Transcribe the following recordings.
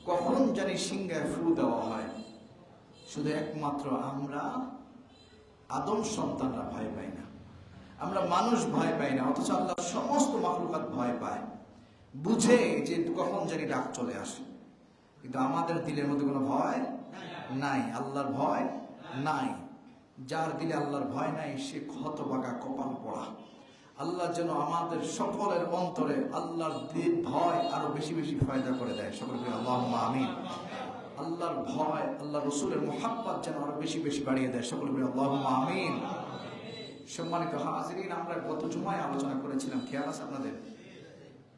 কখন জানি সিংহায় ফু দেওয়া হয়। শুধু একমাত্র আমরা আদম সন্তানরা ভয় পাই না, আমরা মানুষ ভয় পাই না, অথচ আল্লাহ সমস্ত মাখলুকাত ভয় পায়, বুঝে যে কখন জানি ডাক চলে আসে। কিন্তু আমাদের দিলের মধ্যে কোনো ভয় নাই, আল্লাহর ভয় নাই। যার দিলে আল্লাহর ভয় নাই সে হতভাগা, কপাল পড়া। আল্লাহ যেন আমাদের সকলের অন্তরে আল্লাহর ভয় আরো বেশি বেশি ফায়দা করে দেয়। সকলকে আল্লাহুম্মা আমিন। আল্লাহর ভয়, আল্লাহ রসুলের মুহাব্বত যেন আরো বেশি বেশি বাড়িয়ে দেয়। সকলকে আল্লাহুম্মা আমিন। সম্মানিত হাজিরিন, আমরা গত জুমায় আলোচনা করেছিলাম, খেয়াল আছে আপনাদের?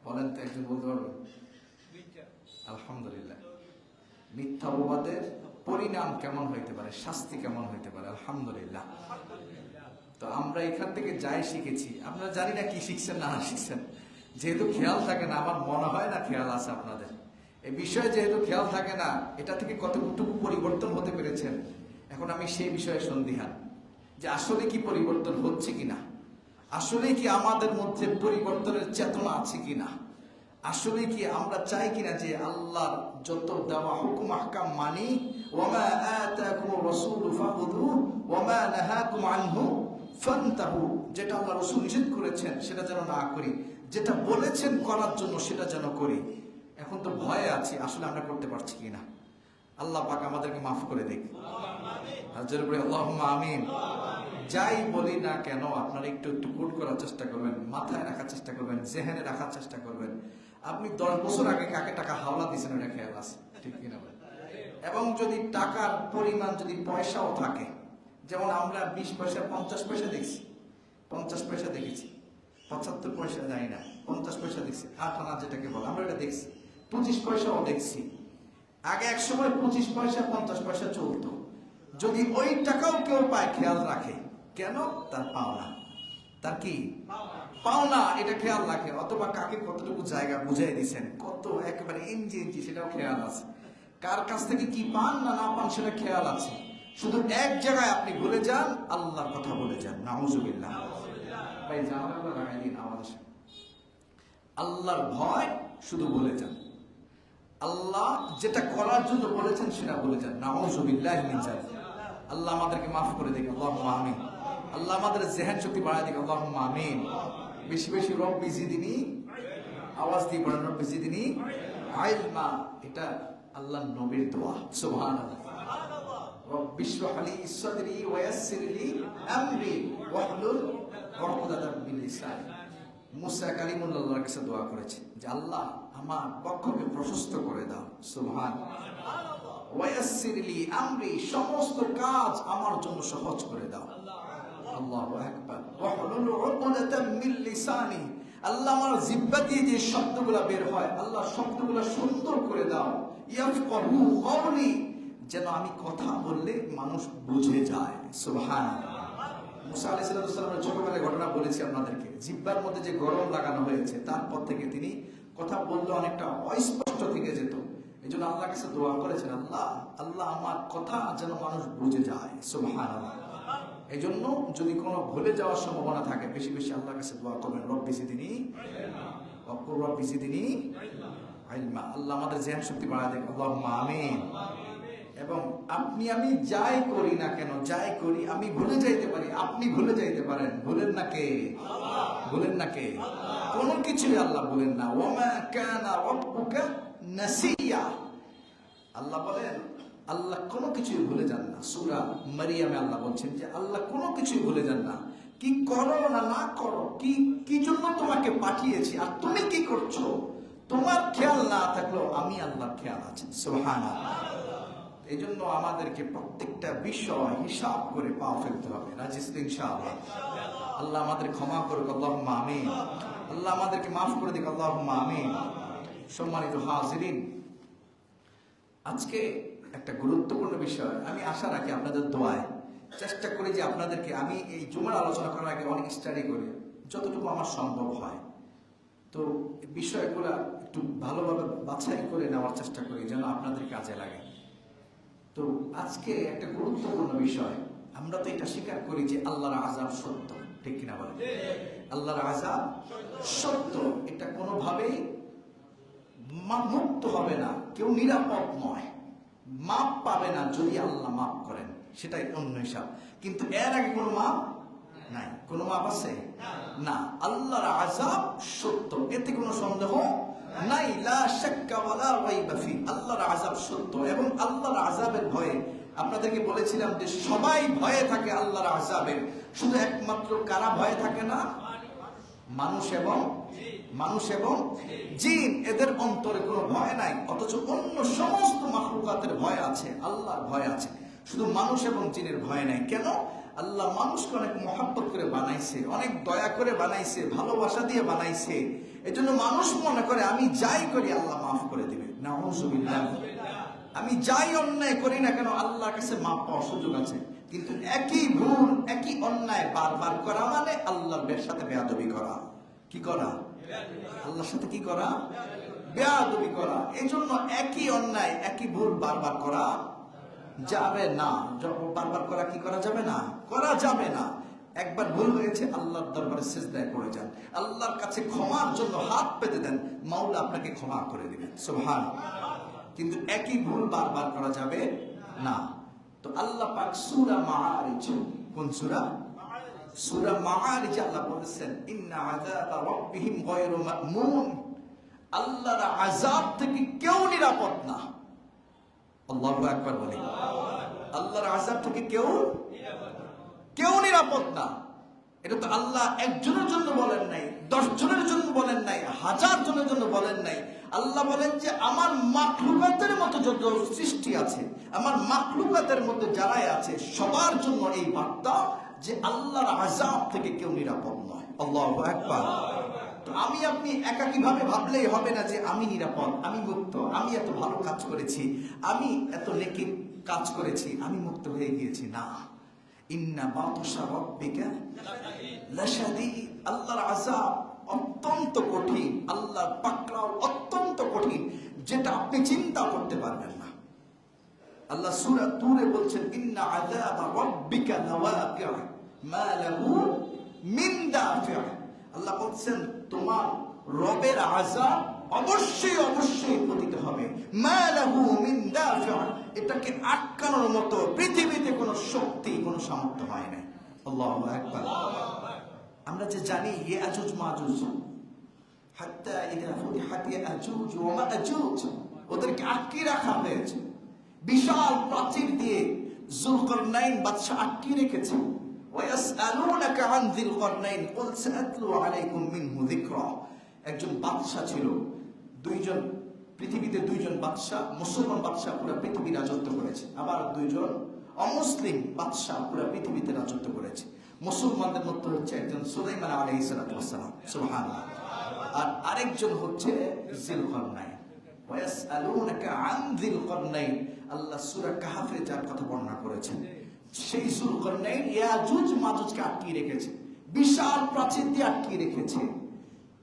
বলেন তো, একজন বলতে পারবেন? আলহামদুলিল্লাহ। মিথ্যা অপবাদের পরিণাম কেমন হইতে পারে, শাস্তি কেমন হইতে পারে? আলহামদুলিল্লাহ। তো আমরা এখান থেকে যাই শিখেছি। আপনারা জানি না কি শিখছেন না শিখছেন, যেহেতু খেয়াল থাকে না, আমার মনে হয় না খেয়াল আছে আপনাদের এই বিষয়ে। যেহেতু খেয়াল থাকে না, এটা থেকে কতটুকু পরিবর্তন হতে পেরেছেন এখন আমি সেই বিষয়ে সন্দিহান, যে আসলে কি পরিবর্তন হচ্ছে কিনা, আসলে কি আমাদের মধ্যে পরিবর্তনের চেতনা আছে কিনা, আসলে কি আমরা চাই কিনা যে আল্লাহর যত দেওয়া হুকুম আহকাম মানি। ওয়ামা আতাকুমুর রাসূলু ফাখুযুহু ওয়ামা নাহাকুম আনহু ফান্তাহু। যেটা আল্লাহ রাসূল নিষেধ করেছেন সেটা যেন না করি, যেটা বলেছেন করার জন্য সেটা যেন করি। এখন তো ভয়ে আছি, আসলে আমরা করতে পারছি কিনা। আল্লাহ পাক আমাদেরকে মাফ করে দিক। হাজার করে আল্লাহুম্মা আমিন। যাই বলি না কেন আপনারা একটু একটু কোট করার চেষ্টা করবেন, মাথায় রাখার চেষ্টা করবেন, জেহেনে রাখার চেষ্টা করবেন। আপনি 10 বছর আগে কাকে টাকা হাওলা দিয়েছেন ওটা খেয়াল আছে, ঠিক কিনা? এবং যদি টাকার পরিমাণ, যদি পয়সাও থাকে, যেমন আমরা 20 পয়সা 50 পয়সা দেখছি, 50 পয়সা দেখেছি, 75 পয়সা যাই না, 50 পয়সা দেখছি, 8 আনা যেটাকে বলে, আমরা এটা দেখছি। 25 পয়সাও দেখছি। আগে এক সময় 25 পয়সা 50 পয়সা চলতো। যদি ওই টাকাও কেউ পায়, খেয়াল রাখে, কেন? তার পাওনা, তার কি পাওনা, এটা খেয়াল রাখে। অথবা কাকে কতটুকু জায়গা বুঝাই দিচ্ছেন, কত একেবারে ইঞ্চি ইঞ্চি, সেটাও খেয়াল আছে। কার কাছ থেকে কি পান না না পান সেটা খেয়াল আছে। শুধু এক জায়গায় আপনি ভুলে যান, আল্লাহর কথা বলে যান। নাউজুবিল্লাহ। ভাই জানালা লাগাই দিন আওয়াজ। আল্লাহর ভয় শুধু বলে যান, আল্লাহ যেটা করার জন্য বলেছেন সেটা বলে যান। নাউজুবিল্লাহি মিন যালিক। আল্লাহ আমাদেরকে মাফ করে দিক। আল্লাহুম্মা আমিন। আল্লাহ আমাদের জেহেন শক্তি বাড়ায় দিক। আল্লাহুম্মা আমিন। বেশি বেশি রব্বি জিদনি, আওয়াজ দিয়ে পড়েন, রব্বি জিদনি ইলমা। এটা আল্লাহর নবীর দোয়া। সুবহানাল্লাহ। রব্বি ইশরাহ লি সাদরি ওয়া ইয়াসসির লি আমরি ওয়াহলুল উকদাতাম মিন লিসানি। মুসা কালিমুল্লাহর কাছে দোয়া করেছে যে আল্লাহ আমার বক্ষকে প্রশস্ত করে দাও। সুবহানাল্লাহ। ওয়া ইয়াসসির লি আমরি, সমস্ত কাজ আমার জন্য সহজ করে দাও। আল্লাহু আকবার। ওয়াহলুল উকদাতাম মিন লিসানি, আল্লাহ আমার জিহ্বা দিয়ে যে শব্দগুলো বের হয়, আল্লাহ শব্দগুলো সুন্দর করে দাও। ইয়াফকাহু কওলি, যেন আমি কথা বললে মানুষ বুঝে যায়। সুবহানাল্লাহ। মুসা আলাইহিস সালামের ছোটবেলায় ঘটনা বলেছি আপনাদেরকে। জিহ্বার মধ্যে যে গরম লাগানো হয়েছে, তারপর থেকে তিনি কথা বললে অনেকটা অস্পষ্ট থেকে যেত। এই জন্য আল্লাহর কাছে দোয়া করেছেন, আল্লাহ আল্লাহ আমার কথা যেন মানুষ বুঝে যায়। সুবহানাল্লাহ। এই জন্য যদি কোনো ভুলে যাওয়ার সম্ভাবনা থাকে, বেশি বেশি আল্লাহর কাছে দোয়া করবেন, রব্বি জিদনি রব্বি জিদনি ইলমা। আল্লাহ আমাদের জেহেন শক্তি বাড়ায় দেন। আল্লাহুম্মা আমিন। এবং আপনি আমি যাই করি না কেন, যাই করি, আমি ভুলে যাইতে পারি, আপনি ভুলে যাইতে পারেন। ভুলেন না কে? ভুলেন না কে? কোনো কিছুই আল্লাহ ভুলেন না। ওয়ামা কানা রাব্বুকা নাসিয়া। আল্লাহ বলেন আল্লাহ কোনো কিছুই ভুলে যান না। সূরা মারিয়ামে আল্লাহ বলছেন যে আল্লাহ কোনো কিছুই ভুলে যান না। কি করো না না করো, কি কি জন্য তোমাকে পাঠিয়েছি আর তুমি কি করছো, তোমার খেয়াল না থাকলেও আমি আল্লাহর খেয়াল আছে। সুবহানাল্লাহ। এই জন্য আমাদেরকে প্রত্যেকটা বিষয় হিসাব করে পা ফেলতে হবে। রাজি আছেন ইনশাআল্লাহ? আল্লাহ আমাদের ক্ষমা করুক। আল্লাহুম্মা আমিন। আল্লাহ আমাদেরকে মাফ করে দিক। আল্লাহুম্মা আমিন। সম্মানিত হাজিরিন, আজকে একটা গুরুত্বপূর্ণ বিষয়, আমি আশা রাখি আপনাদের দোয়ায়, চেষ্টা করি যে আপনাদেরকে, আমি এই জুমার আলোচনা করার আগে অনেক স্টাডি করি যতটুকু আমার সম্ভব হয়। তো বিষয়গুলো একটু ভালোভাবে বাছাই করে নেওয়ার চেষ্টা করি যেন আপনাদের কাজে লাগে। তো আজকে একটা গুরুত্বপূর্ণ বিষয়, আমরা তো এটা স্বীকার করি যে আল্লাহর আযাব সত্য, ঠিক কিনা বলেন? আল্লাহর আযাব সত্য, এটা কোনোভাবেই মুক্ত হবে না, কেউ নিরাপদ নয়, মাপ পাবে না যদি আল্লাহ মাপ করেন, সেটাই অন্য হিসাব। কিন্তু এর আগে কোনো মাপ নাই। কোনো মাপ আছে না। আল্লাহর আযাব সত্য, এতে কোনো সন্দেহ নাই। লা শাক্কা ওয়ালা রাইবা ফি, আল্লাহর আযাব সত্য। এবং আল্লাহর আযাবের ভয়ে আপনাদেরকে বলেছিলাম যে সবাই ভয়ে থাকে আল্লাহর আযাবের, শুধু একমাত্র কারা ভয়ে থাকে না? মানুষ এবং জিন, এদের অন্তরে কোনো ভয় নাই। অথচ অন্য সমস্ত মাখলুকাতের ভয় আছে, আল্লাহর ভয় আছে, শুধু মানুষ এবং জিনের ভয় নাই। কেন? আল্লাহ মানুষকে অনেক মহব্বত করে বানাইছে, অনেক দয়া করে বানাইছে, ভালোবাসা দিয়ে বানাইছে। এজন্য মানুষ মনে করে আমি যাই করি আল্লাহ মাফ করে দিবে। নাউযুবিল্লাহ। আমি যাই অন্যায় করি না কেন আল্লাহর কাছে মাপ পাওয়ার সুযোগ আছে। কিন্তু একই ভুল, একই অন্যায় বারবার করা মানে আল্লাহর সাথে বেয়াদবি করা। কি করা? আল্লাহর সাথে কি করা? বেয়াদবি করা। এই জন্য একই অন্যায়, একই ভুল বারবার করা যাবে না। বারবার করা কি করা যাবে না? করা যাবে না। একবার ভুল হয়েছে, আল্লাহর দরবারে সিজদায় পড়ে যান, আল্লাহর কাছে ক্ষমার জন্য হাত পেতে দেন, মাওলা আপনাকে ক্ষমা করে দিবেন। সুবহানাল্লাহ। কিন্তু একই ভুল বারবার করা যাবে না। তো আল্লাহ পাক সূরা মাআরিজ, কোন সূরা? সূরা মাআরিজ আল্লাহ বলেছেন ইন্না আযাবা রাব্বিহিম গায়রু মা'মুন, আল্লাহর আযাব থেকে কেউ নিরাপদ না। আল্লাহু আকবার বলি। আল্লাহর আযাব থেকে কেউ নিরাপদ না। এটা তো আল্লাহ একজনের জন্য বলেন নাই, 10 জনের জন্য বলেন নাই, 1000 জনের জন্য বলেন নাই। আল্লাহ বলেন যে আমার মাখলুকাতের মতো যত সৃষ্টি আছে, আমার মাখলুকাতের মধ্যে যারাই আছে সবার জন্য এই বার্তা যে আল্লাহর আযাব থেকে কেউ নিরাপদ নয়। আল্লাহু আকবার। তো আমি আপনি একাকী ভাবে ভাবলেই হবে না যে আমি নিরাপদ, আমি মুক্ত, আমি এত ভালো কাজ করেছি, আমি এত নেকির কাজ করেছি, আমি মুক্ত হয়ে গিয়েছি। না, ইন্না বাতশা রাব্বিকা লাশাদীদ, আল্লাহর আযাব অত্যন্ত কঠিন, আল্লাহর পাকড়াও অত্যন্ত কঠিন, যেটা আপনি চিন্তা করতে পারবেন না। আল্লাহ সূরা তুরে বলছেন ইন্না আযাবা রাব্বিকা লাওয়াকি'উ মা লাহু মিন দাফি'উ। আল্লাহ বলছেন তোমার রবের আযাব অবশ্যই পতিত হবে। মা লাহু মিন দাফি'উ, এটাকে আটকানোর মতো পৃথিবীতে কোনো শক্তি, কোনো সামর্থ্য হয় না। আল্লাহু আকবার। আমরা যে জানি ইয়াজুজ মাজুজ, হাত্তা ইযা ফুতিহাত ইয়াজুজ ওয়া মাজুজ, ওদেরকে আটকে রাখা হয়েছে বিশাল প্রাচীর দিয়ে। যুলকারনাইন বাদশা আটকে রেখেছে। ওয়ায়াসআলুনাকা আন যুলকারনাইন কুল সাআতলু আলাইকুম মিনহু যিকরা। একজন বাদশা ছিল, পৃথিবীতে দুইজন বাদশা, মুসলমান বাদশা পুরো পৃথিবী রাজত্ব করেছে, আবার দুইজন অমুসলিম বাদশা পুরো পৃথিবীতে রাজত্ব করেছে। মুসলমানদের মধ্যে হচ্ছে একজন সুলাইমান আলাইহিস সালাতু ওয়াস সালাম, সুবহানাল্লাহ, আর আরেকজন হচ্ছে যুলকারনাইন। ওয়ায়াসআলুনাকা আন যুলকারনাইন, আল্লাহ সূরা কাহফে যার কথা বর্ণনা করেছেন, সেই যুলকারনাইন ইয়াজুজ মাজুজকে আটকে রেখেছে, বিশাল প্রাচীর দিয়ে আটকে রেখেছে।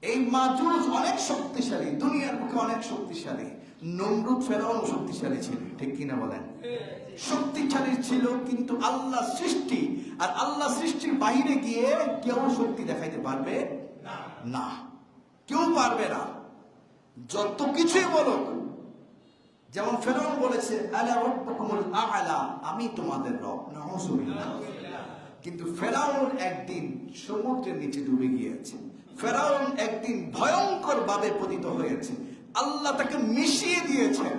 এই মাজুজ অনেক শক্তিশালী, দুনিয়ার বুকে অনেক শক্তিশালী। নমরুদ ফেরাউন শক্তিশালী ছিল, ঠিক কিনা বলেন? শক্তিশালী ছিল, কিন্তু আল্লাহ সৃষ্টি, আর আল্লাহ সৃষ্টির বাইরে গিয়ে কেউ শক্তি দেখাইতে পারবে না, কেউ পারবে না, যত কিছুই বলো। যেমন ফেরাউন বলেছে আলা রাব্বুকুমুল আ'লা, আমি তোমাদের রব। নাউযুবিল্লাহ। কিন্তু ফেরাউন একদিন সমুদ্রের নিচে ডুবে গিয়েছে, ফেরাউন একদিন ভয়ঙ্কর ভাবে পতিত হয়েছে। আল্লাহ তাকে মিশিয়ে দিয়েছেন,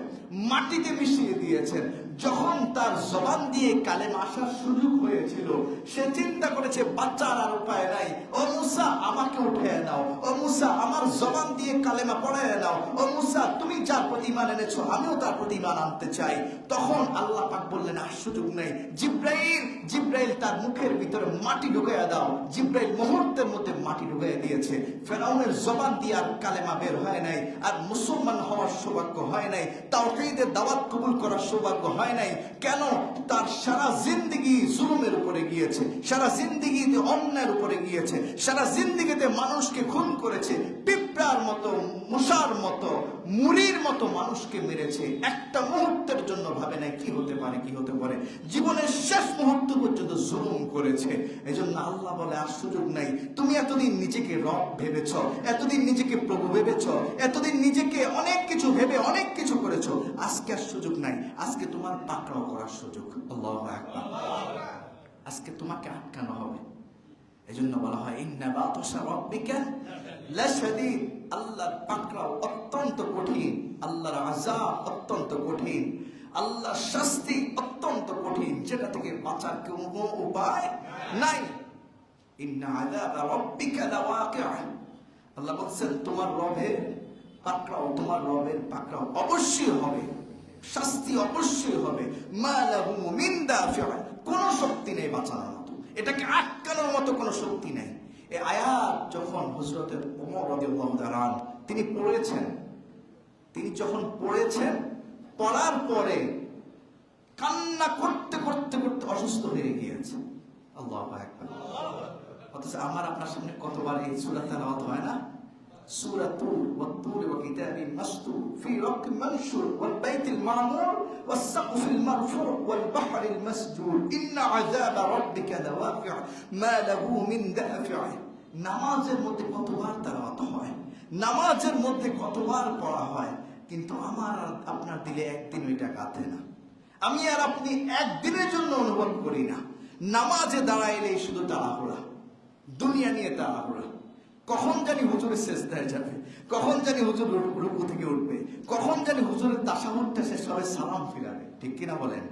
মাটিতে মিশিয়ে দিয়েছেন। যখন তার জবান দিয়ে কালেমা আসার সুযোগ হয়েছিল, সে চিন্তা করেছে বাচ্চার আর উপায় নাই, ও মুসা আমাকে উঠে নাও, ও মুসা আমার জবান দিয়ে কালেমা পড়ায় নাও, ও মুসা তুমি যার প্রতি ঈমান এনেছো আমিও তার প্রতি ঈমান আনতে চাই। তখন আল্লাহ পাক বললেন আর সুযোগ নেই, জিব্রাইল তার মুখের ভিতরে মাটি ঢুকাইয়া দাও। জিব্রাইল মুহূর্তের মধ্যে মাটি ঢুকাইয়া দিয়েছে। ফেরাউনের জবান দিয়ে আর কালেমা বের হয় নাই, আর মুসলমান হওয়ার সৌভাগ্য হয় নাই, তাওহীদের দাওয়াত কবুল করার সৌভাগ্য হয় নাই। কেন? তার সারা জিন্দেগি জুলুমের উপরে গিয়েছে, সারা জিন্দেগিতে অন্যায়ের উপরে গিয়েছে, সারা জিন্দেগিতে মানুষকে খুন করেছে, পিঁপড়ার মতো, মশার মতো, মুড়ির মতো মানুষকে মেরেছে। একটা মুহূর্তের জন্য ভাবে নাই কি হতে পারে, কি হতে পারে। জীবনের শেষ মুহূর্ত পর্যন্ত জুলুম করেছে। এজন্য আল্লাহ বলে আর সুযোগ নাই। তুমি এতদিন নিজেকে রব ভেবেছ, এতদিন নিজেকে প্রভু ভেবেছ, এতদিন নিজেকে অনেক কিছু ভেবে অনেক কিছু করেছ। আজকে আর সুযোগ নাই। আজকে তোমার পাকড়াও করার সুযোগ। আল্লাহু আকবার। আজকে তোমাকে আটকানো হবে। এজন্য বলা হয় ইন্না বাতশা রাব্বিকা লাশাদীদ। আল্লাহর পাকড়াও অত্যন্ত কঠিন, আল্লাহর আযাব অত্যন্ত কঠিন, আল্লাহর শাস্তি অত্যন্ত কঠিন, যেটা থেকে বাঁচার কোনো উপায় নাই। ইন্না আযাবা রাব্বিকা লাওয়াকিআ। আল্লাহ বলছেন তোমার রবের পাকড়াও, তোমার রবের পাকড়াও অবশ্যই হবে, শাস্তি অবশ্যই হবে। মা লাহু মিন দাফিআ। কোনো শক্তি নেই বাঁচানোর মতো, এটাকে আটকানোর মতো কোনো শক্তি নেই। এই আয়াত যখন হযরত ওমর রাদিয়াল্লাহু তাআলা তিনি পড়েছেন, তিনি যখন পড়েছেন, পড়ার পরে কান্না করতে করতে করতে অসুস্থ হয়ে গিয়েছে। আল্লাহু আকবার। অথচ আমার আপনার সামনে কতবার এই সূরা তেলাওয়াত হয় না? সূরা তুর ওয়া তুর ওয়া কিতাবিন মাসতুর ফি রাক্কিম মানশুর ওয়াল বাইতিল মা'মুর ওয়াস সাকফিল মারফু' ওয়াল বাহরিল মাসজুর ইন্না আযাবা রাব্বিকা লাওয়াকি' মা লাহু মিন দাফি'। নামাজের মধ্যে কতবার তেলাওয়াত হয়, নামাজের মধ্যে কতবার পড়া হয়, কিন্তু আমার আর আপনার দিলে একদিন ওইটা গাঁথে না। আমি আর আপনি একদিনের জন্য অনুভব করি না। নামাজে দাঁড়াইলেই শুধু তাড়াহুড়া, দুনিয়া নিয়ে তাড়াহুড়া। কখন জানি হুজুরের সিজদায় যাবে, কখন জানি হুজুর রুকু থেকে উঠবে, কখন জানি হুজুরের তাশাহুদটা শেষ হবে, সালাম ফিরাবে। ঠিক কিনা বলেন?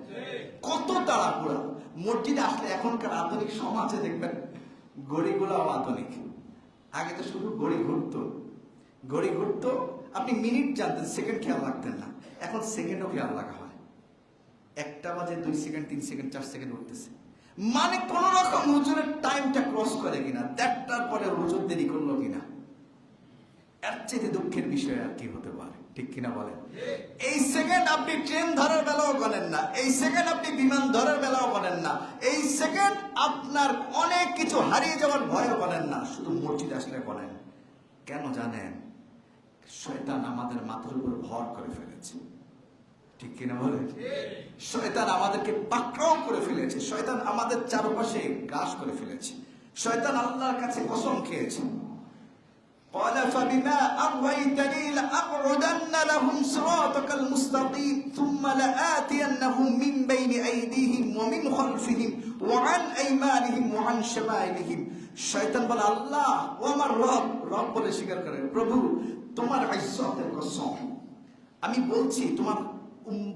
কত তাড়াহুড়া। মসজিদে আসলে এখনকার আধুনিক সমাজে দেখবেন ঘড়িগুলোও আধুনিক। আগে তো শুধু ঘড়ি ঘুরতো, ঘড়ি ঘুরতো, আপনি মিনিট জানতেন, সেকেন্ড খেয়াল রাখতেন না। এখন সেকেন্ডও খেয়াল রাখা হয়। 1টা বাজে 2 সেকেন্ড, 3 সেকেন্ড, 4 সেকেন্ড উঠতেছে, মানে কোন রকম হুজুরের টাইমটা ক্রস করে কিনা, 1টার পরে হুজুর দেরি করলো কিনা। এর চেয়ে দুঃখের বিষয় আর কি হতে পারে? ঠিক কিনা বলেন? এই সেকেন্ড আপনি ট্রেন ধরার বেলাও বলেন না, এই সেকেন্ড আপনি বিমান ধরার বেলাও বলেন না, এই সেকেন্ড আপনার অনেক কিছু হারিয়ে যাওয়ার ভয়ও বলেন না, শুধু মসজিদ আসলে বলেন। কেন জানেন? শয়তান আমাদের মাথার উপর ভর করে ফেলেছে। ঠিক কিনা বলেন? শয়তান আমাদেরকে পাকড়াও করে ফেলেছে, শয়তান আমাদের চারপাশে গ্রাস করে ফেলেছে। শয়তান আল্লাহর কাছে কসম খেয়েছে, قال فبما أغويتني لأقعدن لهم صراطك المستقيم ثم لآتينهم من بين أيديهم ومن خلفهم وعن أيمانهم وعن شمائلهم। শয়তান বলে আল্লাহ ও আমার রব, রব বলে স্বীকার করে, প্রভু তোমার ইজ্জতের কসম, আমি বলছি তোমার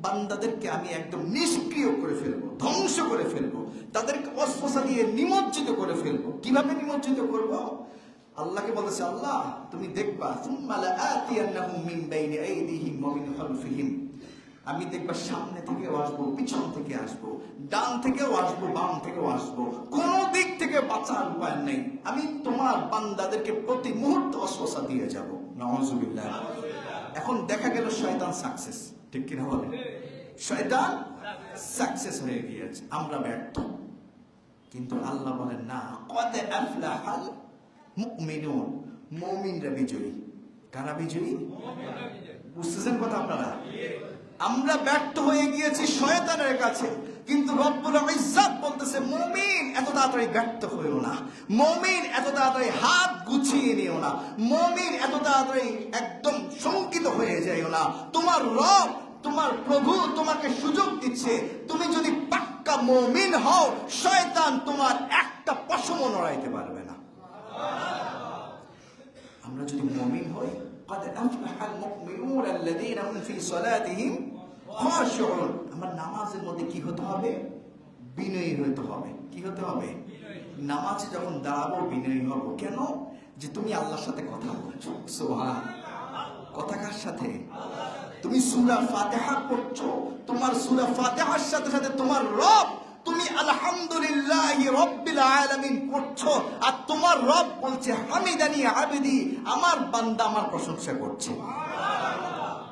বান্দাদেরকে আমি একদম নিষ্ক্রিয় করে ফেলবো, ধ্বংস করে ফেলবো, তাদেরকে অস্পৃশ্য দিয়ে নিমজ্জিত করে ফেলবো। কিভাবে নিমজ্জিত করব? আল্লাহকে বলেছে, আল্লাহ তুমি দেখবা, সুম্মা লাআতিয়ান্নাহুম মিন বাইনি আইদিহিম ওয়া মিন খালফিহিম, আমি দেখবা সামনে থেকেও আসবো, পিছন থেকে আসবো, ডান থেকেও আসবো, বাম থেকেও আসবো, কোন দিক থেকে বাঁচার উপায় নেই। আমি তোমার বান্দাদেরকে প্রতি মুহূর্তে অস্পৃশ্য দিয়ে যাব। নাউযুবিল্লাহ। এখন দেখা গেল শয়তান সাকসেস। ঠিক কিনা বলে? শয়তান সাকসেস হয়ে গিয়েছে, আমরা ব্যর্থ। কিন্তু আল্লাহ বলেন না, কদ আফলাহাল মুমিনুন, মুমিনরা বিজয়ী। কারা বিজয়ী? বুঝতেছেন কথা আপনারা? আমরা ব্যর্থ হয়ে গিয়েছি শয়তানের কাছে, কিন্তু রব্বুল ইজ্জত বলতেছে মুমিন এত তাড়াতাড়ি ব্যর্থ হইও না, মুমিন এত তাড়াতাড়ি হাত গুছিয়ে নিও না, মুমিন এত তাড়াতাড়ি একদম শঙ্কিত হয়ে যাইও না। তোমার রব, তোমার প্রভু তোমাকে সুযোগ দিচ্ছে, তুমি যদি পাক্কা মুমিন হও, শয়তান তোমার একটা পশমও নড়াইতে পারবে না। আমরা যদি মুমিন হই, قد أفلح المؤمنون الذين هم في صلاتهم خاشعون, আমার নামাজের মধ্যে কি হতে হবে? বিনয়ী হতে হবে। কি হতে হবে? নামাজে যখন দাঁড়াবো বিনয়ী হব। কেন? যে তুমি আল্লাহর সাথে কথা বলছো। সুবহান। কথা কার সাথে? তুমি সূরা ফাতিহা পড়ছো, তোমার সূরা ফাতিহার সাথে সাথে তোমার রব, তুমি আলহামদুলিল্লাহি রাব্বিল আলামিন পড়ছো, আর তোমার রব বলছে হামিদানি আবদি, আমার বান্দা আমার প্রশংসা করছে।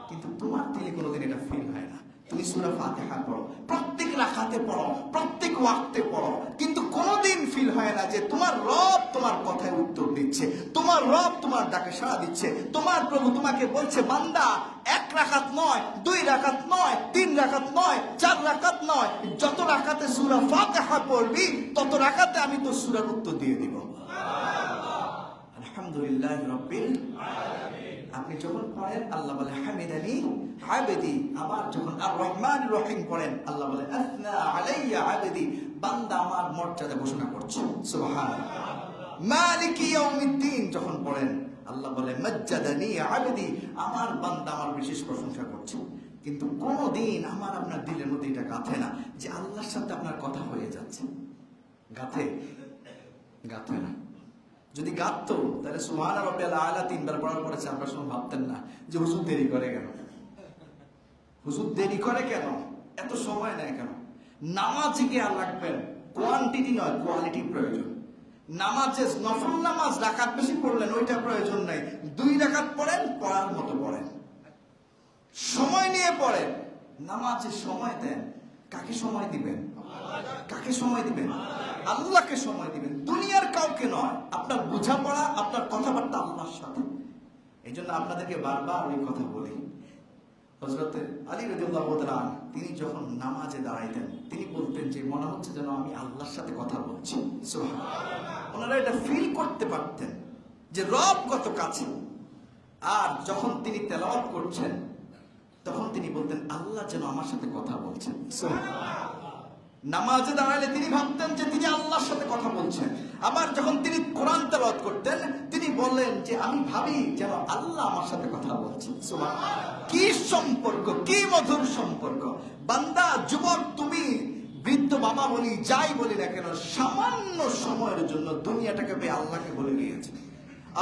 কিন্তু তোমার দিলে কোনোদিন এটা ফিল হয় না। তুমি সূরা ফাতিহা পড়ো, প্রত্যেক রাকাতে পড়ো, প্রত্যেক ওয়াক্তে পড়ো, কিন্তু কোনোদিন কোনোদিন ফিল হয় না যে তোমার রব তোমার কথায় উত্তর দিচ্ছে, তোমার রব তোমার ডাকে সাড়া দিচ্ছে। তোমার প্রভু তোমাকে বলছে, বান্দা 1 রাকাত নয়, 2 রাকাত নয়, 3 রাকাত নয়, 4 রাকাত নয়, যত রাকাতে সূরা ফাতিহা পড়বি তত রাকাতে আমি তো সূরার উত্তর দিয়ে দিব। আলহামদুলিল্লাহ রাব্বিল আলামিন। আপনি যখন পড়েন আল্লাহ বলে হামিদানি আবদি, আবার যখন আর রহমান রহিম পড়েন আল্লাহ বলে আসনা আলাইয়া আবদি, বান্দা আমার মর্যাদা ঘোষণা করছে। সুবহানাল্লাহ। মালিকি ইয়াউমিদ্দিন যখন পড়েন আল্লাহ বলে মাজ্জাদানি আবদি, আমার বান্দা আমার বিশেষ প্রশংসা করছে। কিন্তু কোনদিন আমার আপনার দিলের মধ্যে এটা গাঁথে না যে আল্লাহর সাথে আপনার কথা হয়ে যাচ্ছে। গাঁথে না। যদি গাঁথতো তাহলে সুবহান রাব্বিয়াল আলা 3 বার পড়ার পরে আপনার সময় ভাবতেন না যে হুজুর দেরি করে কেন, হুজুর দেরি করে কেন, এত সময় নেয় কেন। নামাজে কে লাগবেন, কোয়ান্টিটি নয় কোয়ালিটি প্রয়োজন। নামাজে নফল নামাজ রাকাত বেশি পড়লেন ওইটা প্রয়োজন নাই, 2 রাকাত পড়েন, পড়ার মতো পড়েন, সময় নিয়ে পড়েন। নামাজে সময় দেন, কাকে সময় দিবেন, কাকে সময় দিবেন, আল্লাহকে সময় দিবেন, দুনিয়ার কাউকে নয়। আপনার বোঝাপড়া, আপনার কথাবার্তা আল্লাহর সাথে। এই জন্য আপনাদেরকে বারবার ওই কথা বলি, হযরত আলী রাদিয়াল্লাহু তাআলা তিনি যখন নামাজে দাঁড়াইতেন তিনি বলতেন যে মনে হচ্ছে যেন আমি আল্লাহর সাথে কথা বলছি। সুবহানাল্লাহ। ওনারা এটা ফিল করতে পারতেন যে রব কত কাছে। আর যখন তিনি তেলাওয়াত করছেন তখন তিনি বলতেন আল্লাহ যেন আমার সাথে কথা বলছেন। সুবহানাল্লাহ। নামাজে দাঁড়ালে তিনি ভাবতেন যে তিনি আল্লাহর সাথে কথা বলছেন। আবার যখন তিনি কোরআন তেলাওয়াত করতেন তিনি বললেন যে আমি ভাবি যেন আল্লাহ আমার সাথে কথা বলছেন। সুবহানাল্লাহ। কি সম্পর্ক, কি মধুর সম্পর্ক। বান্দা, যুবক, তুমি বৃদ্ধ বাবা বলি যাই বলি না কেন, সামান্য সময়ের জন্য দুনিয়াটাকে পেয়ে আল্লাহকে বলে গিয়েছে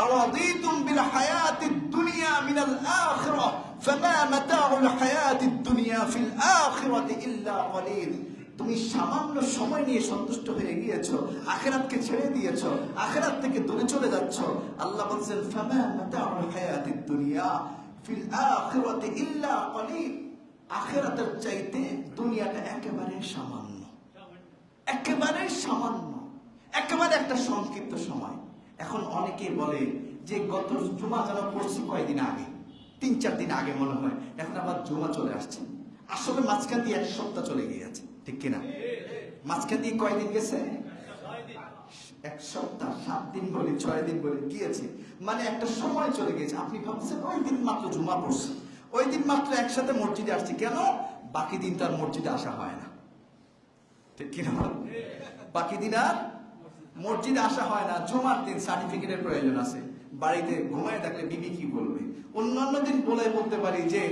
আরাদিতুম বিল হায়াতিদ দুনিয়া মিনাল আখিরাহ ফামা মাতাউল হায়াতিদ দুনিয়া ফিল আখিরাতি ইল্লা কলিল। তুমি সামান্য সময় নিয়ে সন্তুষ্ট হয়ে গিয়েছো, আখিরাতকে ছেড়ে দিয়েছো, আখিরাত থেকে দূরে চলে যাচ্ছ। আল্লাহ বলেন ফামা মাতাউল হায়াতিদ দুনিয়া ফিল আখিরাতি ইল্লা কলিল। আখিরাতের চাইতে দুনিয়াটা একেবারে সামান্য, একেবারে সামান্য, একেবারে একটা সংক্ষিপ্ত সময়। এখন অনেকেই বলে যে গত জুমা যেন পড়ছি কয়দিন আগে, 3-4 দিন আগে মনে হয়, এখন আবার জুমা চলে আসছে। আসলে মাঝখান দিয়ে 1 সপ্তাহ চলে গিয়েছে, ঠিক কিনা? মাঝখান দিয়ে কয়দিন গেছে? 1 সপ্তাহ, 7 দিন বলি, 6 দিন বলি গিয়েছে, মানে একটা সময় চলে গেছে। আপনি ভাবছেন ওই দিন মাত্র জুমা পড়ছে, ওই দিন মাত্র একসাথে মসজিদে আসছি, কেন? বাকি দিন তার মসজিদে আসা হয় না, ঠিক কিনা? বাকি দিন আর মসজিদে আসা হয় না। জুমার দিন সার্টিফিকেটের প্রয়োজন আছে, বাড়িতে ঘুমায় থাকলে বিবি কি বলবে। অন্যান্য দিন বলতে পারি যে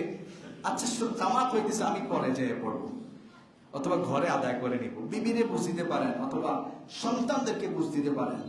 আচ্ছা জামাত হইতেছে আমি পরে যেয়ে পড়বো, অথবা ঘরে আদায় করে নিব। বিবিরে বুঝ দিতে পারেন, অথবা সন্তানদেরকে বুঝ দিতে পারেন,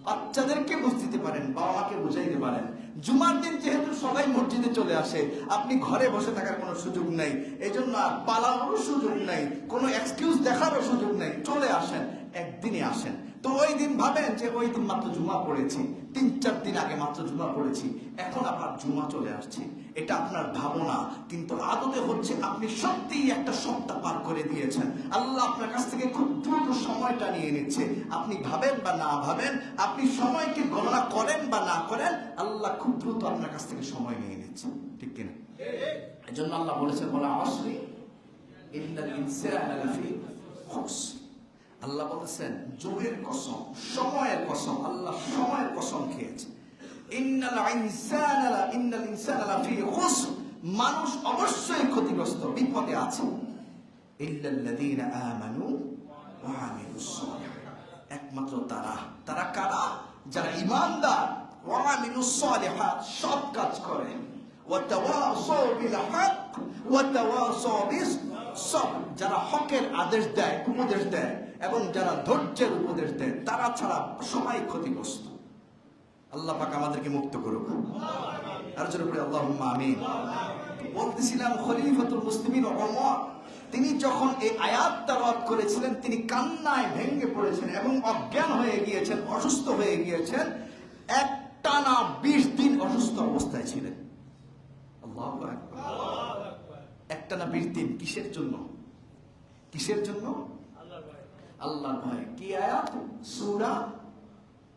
বাচ্চাদেরকে বুঝ দিতে পারেন, বাবা মাকে বুঝাইতে পারেন। জুমার দিন যেহেতু সবাই মসজিদে চলে আসে, আপনি ঘরে বসে থাকার কোনো সুযোগ নাই, এই জন্য আর পালানোরও সুযোগ নাই, কোনো এক্সকিউজ দেখারও সুযোগ নাই। চলে আসেন, একদিনই আসেন। তো ওই দিন ভাবেন যে ওই দিন মাত্র জুমা পড়েছি, 3-4 দিন আগে মাত্র জুমা পড়েছি, এখন আবার জুমা চলে আসছে। এটা আপনার ভাবনা, কিন্তু আদতে হচ্ছে আপনি সত্যিই একটা সপ্তাহ পার করে দিয়েছেন। আল্লাহ আপনার কাছ থেকে খুব দ্রুত সময়টা নিয়ে নিচ্ছে। আপনি ভাবেন বা না ভাবেন, আপনি সময়কে গণনা করেন বা না করেন, আল্লাহ খুব দ্রুত আপনার কাছ থেকে সময় নিয়ে নিচ্ছে, ঠিক কিনা? এই জন্য আল্লাহ বলেছেন বলা আসরি ইন্নাল ইনসানা লাফি খুসর। আল্লাহ বলেছেন যুগের কসম, সময়ের কসম, আল্লাহ সময়ের কসম খেয়েছে। ইন্নাল ইনসানা লাফি খুসর, মানুষ অবশ্যই ক্ষতিগ্রস্ত, বিপদে আছে। ইল্লাল্লাযীনা আমানু ওয়া আমিলুস সালিহাত, একমাত্র তারা কারা? যারা ঈমানদার, ওয়া আমিলুস সালিহাত, সৎ কাজ করে, ওয়া তাওয়াসাউ বিল হক ওয়া তাওয়াসাউ বিস সবর, যারা হকের আদেশ দেয়, উপদেশ দেয়, এবং যারা ধৈর্যের উপদেশ দেয়, তারা ছাড়া সবাই ক্ষতিগ্রস্ত। আল্লাহ পাক আমাদেরকে মুক্ত করুক। আর জোরে পড়ে আল্লাহুম্মা আমিন। বলতেছিলাম খলিফাতুল মুসলিমিন ওমর, তিনি যখন এই আয়াত তেলাওয়াত করেছিলেন তিনি কান্নায় ভেঙে পড়েছেন এবং অজ্ঞান হয়ে গিয়েছেন, অসুস্থ হয়ে গিয়েছেন। একটানা 20 দিন অসুস্থ অবস্থায় ছিলেন। আল্লাহু আকবার। একটানা 20 দিন। কিসের জন্য? কিসের জন্য? আল্লাহর ভয়। কি আয়াত? সূরা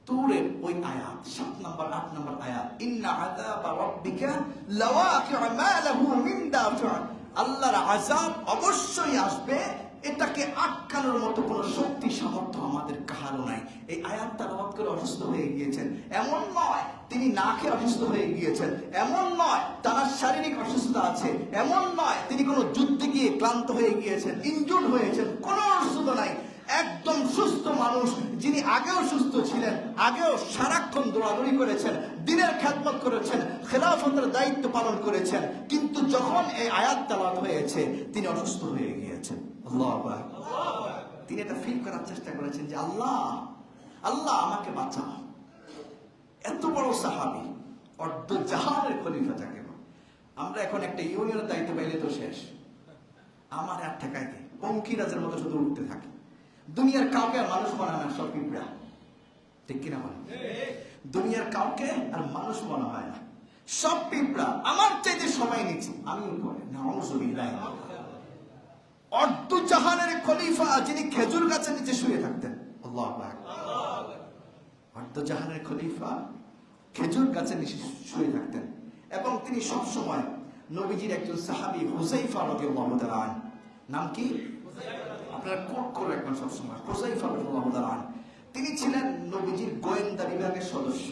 তুরের ওই আয়াত 7 নম্বর 8 নম্বর আয়াত, ইন্না আযাবা রাব্বিকা লাওয়াকি'u মা লাহু মিন দাফি'। আল্লাহর আযাব অবশ্যই আসবে, এটাকে আটকানোর মতো কোনো শক্তি সামর্থ্য আমাদের কারও নাই। এই আয়াত তেলাওয়াত করে অসুস্থ হয়ে গিয়েছেন, এমন নয় তিনি না খেয়ে অসুস্থ হয়ে গিয়েছেন, এমন নয় তার শারীরিক অসুস্থতা আছে, এমন নয় তিনি কোনো যুদ্ধে গিয়ে ক্লান্ত হয়ে গিয়েছেন, ইনজুর্ড হয়েছেন, কোনো অসুস্থতা নাই। একদম সুস্থ মানুষ, যিনি আগেও সুস্থ ছিলেন, আগেও সারাক্ষণ দৌড়াদৌড়ি করেছেন, দিনের খেদমত করেছেন, খেলাফতের দায়িত্ব পালন করেছেন, কিন্তু যখন এই আয়াত তেলাওয়াত হয়েছে তিনি অসুস্থ হয়ে গিয়েছেন। আল্লাহু আকবার। তিনি এটা ফিল করার চেষ্টা করেছেন যে আল্লাহ আল্লাহ আমাকে বাঁচাও। এত বড় সাহাবী, অর্ধ জাহানের খলিফা যাকে বলে। আমরা এখন একটা ইউনিয়নের দায়িত্ব পাইলে তো শেষ, আমার আর ঠেকায় কি, পঙ্কিরাজের মতো শুধু উঠতে থাকে। দুনিয়ার কাউকে আর মানুষ মনে হয় না, সব পিঁপড়া, ঠিক কিনা বলে? দুনিয়ার কাউকে আর মানুষ মনে হয় না, সব পিঁপড়া। আমার চাইতে সবাই নিচ্ছে, আমি উপরে না, অর্ধ জাহানের খলিফা, যিনি খেজুর গাছের নিচে শুয়ে থাকতেন। আল্লাহু আকবার। অর্ধ জাহানের খলিফা খেজুর গাছের নিচে শুয়ে থাকতেন, এবং তিনি সব সময় নবীজির একজন সাহাবী হুযায়ফা রাদিয়াল্লাহু তাআলা আনহু, নাম কি আপনারা কোট করে রাখবেন সবসময়, হুযায়ফা রাদিয়াল্লাহু তাআলা আনহু। তিনি ছিলেন নবীজির গোয়েন্দা বিভাগের সদস্য।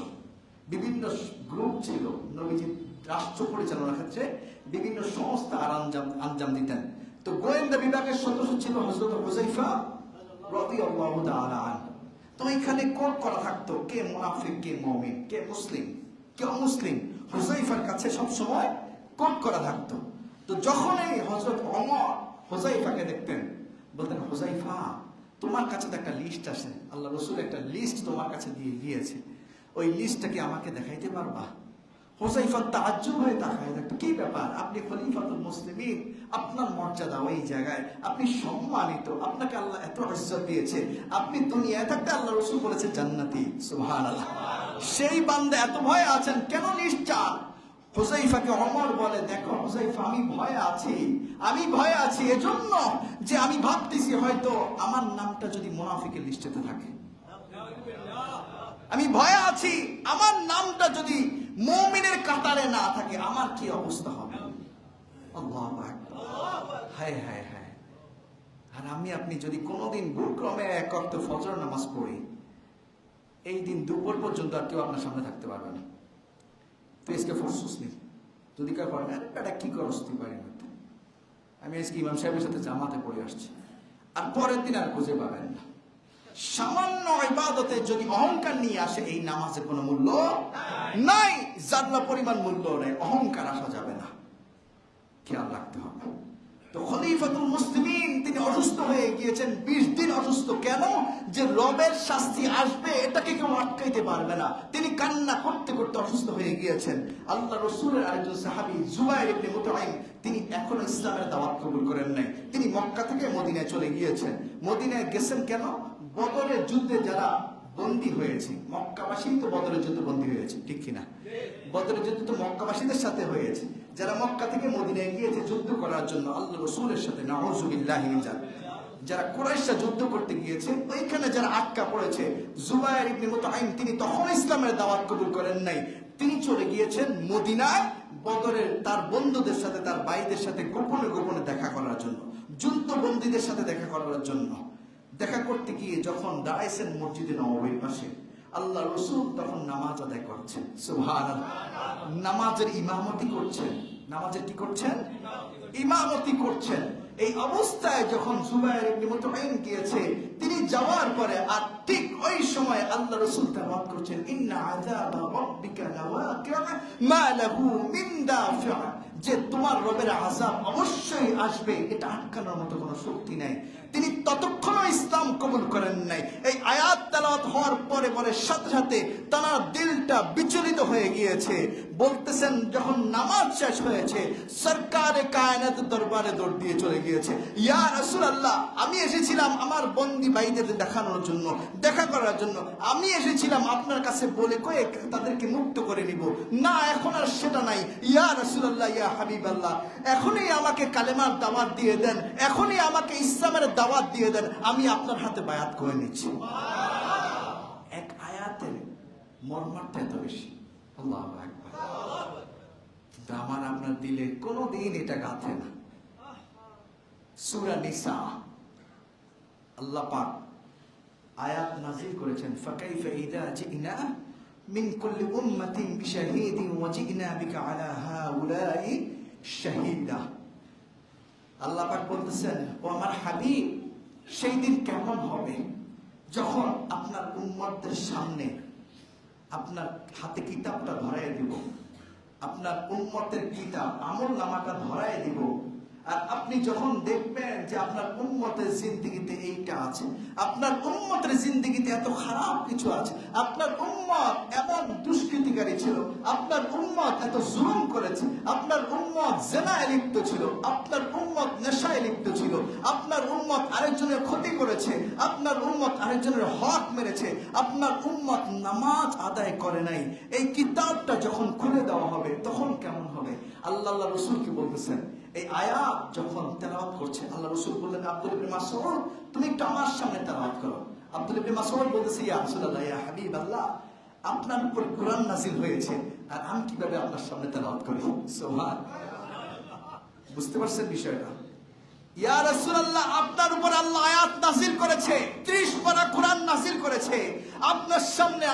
বিভিন্ন গ্রুপ ছিল নবীজির রাষ্ট্র পরিচালনার ক্ষেত্রে, বিভিন্ন সংস্থা আঞ্জাম দিতেন। তো গোয়েন্দা বিভাগের সদস্য ছিল হযরত হুযায়ফা রাদিয়াল্লাহু তাআলা আনহু। তো এখানে কোট করা থাকতো কে মুনাফিক, কে মুমিন, কে মুসলিম, কে অমুসলিম, হুযায়ফার কাছে সব সময় কোট করা থাকতো। তো যখন এই হযরত ওমর হুযায়ফাকে দেখতেন, বলতেন হুযায়ফা তোমার কাছে তো একটা লিস্ট আছে, আল্লাহ রাসূল একটা লিস্ট তোমার কাছে দিয়ে গিয়েছে, ওই লিস্টটা কি আমাকে দেখাইতে পারবা? হুযায়ফা তাআজ্জুব হয়ে তাকায়, কি ব্যাপার, আপনি খলিফাতুল মুসলিমিন, আপনার মর্যাদা ওই জায়গায়, আপনি সম্মানিত, আপনাকে আল্লাহ এত ইজ্জত দিয়েছে, আপনি দুনিয়ায় থাকতে আল্লাহ রাসূল বলেছে জান্নাতি, সুবহানাল্লাহ, সেই বান্দা এত ভয় আছেন, কেন লিস্ট চান? হুযায়ফাকে ওমর বলে, দেখো হুযায়ফা আমি ভয়ে আছি এজন্য যে আমি ভাবতেছি হয়তো আমার নামটা যদি মুনাফিকের লিস্টেতে থাকে, আমি ভয়ে আছি আমার নামটা যদি মুমিনের কাতারে না থাকে আমার কি অবস্থা হবে। আল্লাহু আকবার। হায় হায় হায়। আর আমি আপনি যদি কোনোদিন ভুলক্রমে এক ওয়াক্ত ফজর নামাজ পড়ি, এই দিন দুপুর পর্যন্ত আর কেউ আপনার সামনে থাকতে পারবে না, ফেসকে ফরসুস নেই। যদি কেউ পারেন এটা কি করস তুই পারি না, আমি আজকে ইমাম সাহেবের সাথে জামাতে পড়ে আসছি, আর পরের দিন আর খুঁজে পাবেন না। সামান্য ইবাদতে যদি অহংকার নিয়ে আসে, এই নামাজের কোনো মূল্য নাই, জাররা পরিমাণ মূল্য নেই, অহংকার আসা যাবে না, খেয়াল রাখতে হবে। তো খলিফাতুল মুসলিমিন তিনি অসুস্থ হয়ে গিয়েছেন, 20 দিন অসুস্থ। কেন? যে রবের শাস্তি আসবে এটাকে কেউ আটকাইতে পারবে না। তিনি কান্না করতে করতে অসুস্থ হয়ে গিয়েছেন। আল্লাহ রাসূলের আরেকজন সাহাবী জুবাইর ইবনে মুতাইম, তিনি এখনো ইসলামের দাওয়াত কবুল করেন নাই, তিনি মক্কা থেকে মদিনায় চলে গিয়েছেন। মদিনায় গেছেন কেন? বদরের যুদ্ধে যারা বন্দী হয়েছে, মক্কাবাসী তো বদরের যুদ্ধে বন্দী হয়েছে, ঠিক কিনা? বদরের যুদ্ধ তো মক্কাবাসীদের সাথে হয়েছে, যারা মক্কা থেকে মদিনায় গিয়েছে যুদ্ধ করার জন্য আল্লাহ রাসূলের সাথে, নাউযুবিল্লাহি মিন যালিক। যারা কুরাইশরা যুদ্ধ করতে গিয়েছে, ওইখানে যারা আটকা পড়েছে, জুবাইর ইবনে মুতাইম তিনি তখন ইসলামের দাওয়াত কবুল করেন নাই, তিনি চলে গিয়েছেন মদিনায় বদরের তার বন্ধুদের সাথে, তার ভাইদের সাথে গোপনে গোপনে দেখা করার জন্য, যুদ্ধবন্দীদের সাথে দেখা করার জন্য। দেখা করতে গিয়ে যখন দাঁড়াইছেন মসজিদে নববীর পাশে, আল্লাহ রাসূল তখন নামাজ আদায় করছেন, সুবহানাল্লাহ, নামাজের ইমামতি করছেন। নামাজের কি করছেন? ইমামতি করছেন। এই অবস্থায় যখন জুবাইর ইবনে মুতাইম গিয়েছে, তিনি যাওয়ার পরে আর ঠিক ওই সময় আল্লাহ রাসূল তেলাওয়াত করছেন, ইন্না আযাবা রাব্বিকা লাওয়াকি'ু মা লাহু মিন দাফি', যে তোমার রবের আযাব অবশ্যই আসবে, এটা আটকানোর মতো কোনো শক্তি নাই। তিনি ততক্ষণও ইসলাম কবুল করেন নাই। এই আয়াত তেলাওয়াত হওয়ার পরে পরে সাথে সাথে তার দিলটা বিচলিত হয়ে গিয়েছে। বলতেছেন যখন নামাজ শেষ হয়েছে, সরকারে কায়নাত দরবারে দৌড় দিয়ে চলে গিয়েছে, ইয়া রাসূলুল্লাহ, আমি এসেছিলাম আমার বন্দী ভাইদের দেখানোর জন্য, দেখা করার জন্য, আমি এসেছিলাম আপনার কাছে বলে কয়ে তাদেরকে মুক্ত করে নিব, না এখন আর সেটা নাই, ইয়া রাসূলুল্লাহ, ইয়া হাবিবাল্লাহ, এখনই আমাকে কালেমার দাওয়াত দিয়ে দেন, এখনই আমাকে ইসলামের দাওয়াত দিয়ে দেন, আমি আপনার হাতে বায়াত করে নিচ্ছি। এক আয়াতের মর্মার্থ এত বেশি। আল্লাহু আকবার। কিন্তু আমার আপনার দিলে কোনোদিন এটা গাঁথে না। সূরা নিসা আল্লাহ পাক আয়াত নাযিল করেছেন, ফাকাইফা ইযা জিনা মিন কুল্লি উম্মাতিন বিশাহীদিন ওয়া জিনা বিকা আলা হাউলাই শাহীদা। আল্লাহ পাক বলতেছেন, ও আমার হাবিব, সেই দিন কেমন হবে যখন আপনার উম্মতদের সামনে আপনার হাতে কিতাবটা ধরায় দিব, আপনার উম্মতের কিতাব আমল নামাটা ধরায় দিব, আর আপনি যখন দেখবেন যে আপনার উম্মতের জিন্দেগিতে এইটা আছে, আপনার উম্মতের জিন্দেগিতে এত খারাপ কিছু আছে, আপনার উম্মত এমন দুষ্কৃতিকারী ছিল, আপনার উম্মত এত জুলুম করেছে, আপনার উম্মত জিনায় লিপ্ত ছিল, আপনার উম্মত নেশায় লিপ্ত ছিল, আপনার উম্মত আরেকজনের ক্ষতি করেছে, আপনার উম্মত আরেকজনের হক মেরেছে, আপনার উম্মত নামাজ আদায় করে নাই, এই কিতাবটা যখন খুলে দেওয়া হবে তখন কেমন হবে? আল্লাহ রাসূল কি বলতেছেন? এই আয়াত যখন তেলাওয়াত করছে, আল্লাহ রাসূল বললেন, আব্দুল ইবনে মাসউদ, তুমি একটু আমার সামনে তেলাওয়াত করো। আব্দুল ইবনে মাসউদ বলতেছে, ইয়া রাসূলুল্লাহ, ইয়া হাবিবাল্লাহ, আপনার উপর কোরআন নাযিল হয়েছে, আর আমি কিভাবে আপনার সামনে তেলাওয়াত করি? সুবহানাল্লাহ। বুঝতে পারছেন বিষয়টা? ইয়া রাসূলুল্লাহ, আপনার উপর আল্লাহ আয়াত নাযিল করেছে, 30 পারা কোরআন নাযিল করেছে, আপনার সামনে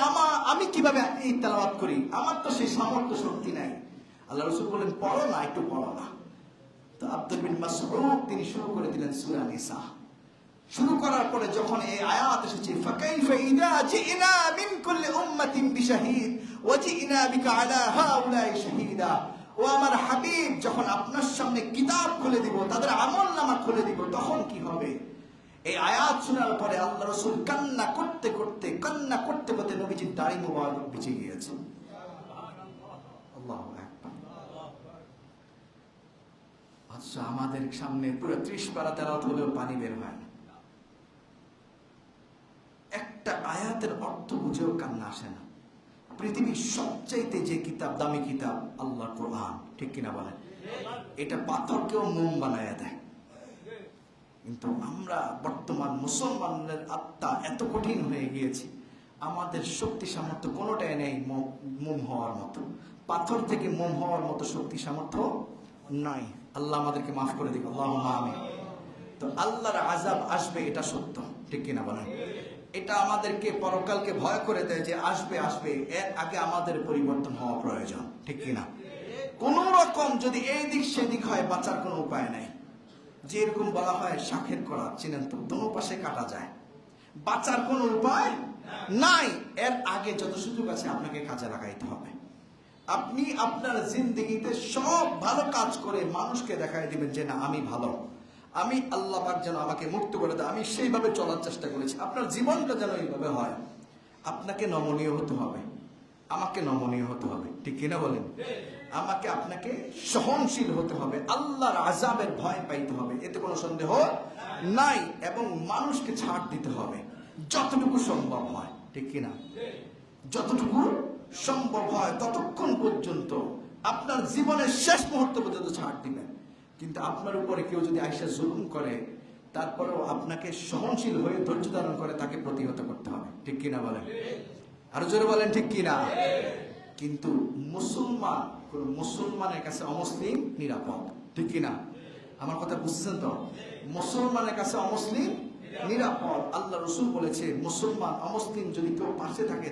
আমি কিভাবে এই তেলাওয়াত করি? আমার তো সেই সামর্থ্য শক্তি নাই। আল্লাহ রাসূল বলেন, পড়ো না, একটু পড়ো না। তো আব্দুল বিন মাসউদ তিনি শুরু করে দিলেন সূরা নিসা। শুরু করার পরে যখন এই আয়াত এসেছে, ফাকাইফা ইযা জিনা মিন কুল্লি উম্মাতিন বিশাহীদ ওয়া জিনা বিকা আলা হাউলাই শাহীদা, ও আমার হাবিব, যখন আপনার সামনে কিতাব খুলে দিব, তাদের আমলনামা খুলে দিব, তখন কি হবে? এই আয়াত শোনার পরে আল্লাহ রাসূল কান্না করতে করতে নবীজির দাড়ি মোবারক ভিজে গিয়েছে। আল্লাহু আকবার। আচ্ছা, আমাদের সামনে পুরো 30 পারা তেলাওয়াত হলেও পানি বের হয় না। একটা আয়াতের অর্থ বুঝেও কান্না আসে না। পৃথিবীর সবচাইতে যে কিতাব, দামি কিতাব, আল্লাহর কোরআন, ঠিক কিনা বলেন? এটা পাথরকেও মোম বানায়া দেয়। কিন্তু আমরা বর্তমান মুসলমানদের আত্মা এত কঠিন হয়ে গিয়েছি, আমাদের শক্তি সামর্থ্য কোনোটাই নেই মোম হওয়ার মতো। পাথর থেকে মোম হওয়ার মতো শক্তি সামর্থ্য নাই। আল্লাহ আমাদেরকে মাফ করে দিক, আল্লাহুম্মা আমিন। তো আল্লাহর আযাব আসবে, এটা সত্য, ঠিক কিনা বলেন? এটা আমাদেরকে পরকালকে ভয় করে দেয় যে আসবে, এর আগে আমাদের পরিবর্তন হওয়া প্রয়োজন, ঠিক কিনা? কোন রকম যদি এই দিক সেদিক হয়, বাঁচার কোনো উপায় নাই। যে এরকম বলা হয় শাখের করা, চিনেন তো, দোনো পাশে কাটা যায়, বাঁচার কোনো উপায় নাই। এর আগে যত সুযোগ আছে আপনাকে কাজে লাগাইতে হবে। আপনি আপনার জিন্দেগিতে সব ভালো কাজ করে মানুষকে দেখাই দিবেন যে না, আমি ভালো, আমি আল্লাহ পাক যেন আমাকে মুক্ত করে দেয়, আমি সেইভাবে চলার চেষ্টা করেছি। আপনার জীবনটা যেন এইভাবে হয়। আপনাকে নমনীয় হতে হবে, আমাকে নমনীয় হতে হবে, ঠিক কিনা বলেন? আপনাকে সহনশীল হতে হবে, আল্লাহর আযাবের ভয় পাইতে হবে, এতে কোনো সন্দেহ নাই। এবং মানুষকে ছাড় দিতে হবে যতটুকু সম্ভব হয়, ঠিক কিনা? যতটুকু সম্ভব হয় ততক্ষণ পর্যন্ত, আপনার জীবনের শেষ মুহূর্ত পর্যন্ত ছাড় দিবেন। কিন্তু আপনার উপরে কেউ যদি আইসা জুলুম করে, তারপরেও আপনাকে সহনশীল হয়ে ধৈর্য ধারণ করে তাকে প্রতিহত করতে হবে, ঠিক কিনা বলেন? আরো জোরে বলেন, ঠিক কিনা? কিন্তু কোন মুসলমানের কাছে অমুসলিম নিরাপদ, ঠিক কিনা? আমার কথা বুঝছেন তো? মুসলমানের কাছে অমুসলিম নিরাপদ। আল্লাহ রাসূল বলেছে, মুসলমান অমুসলিম যদি কেউ পাশে থাকে,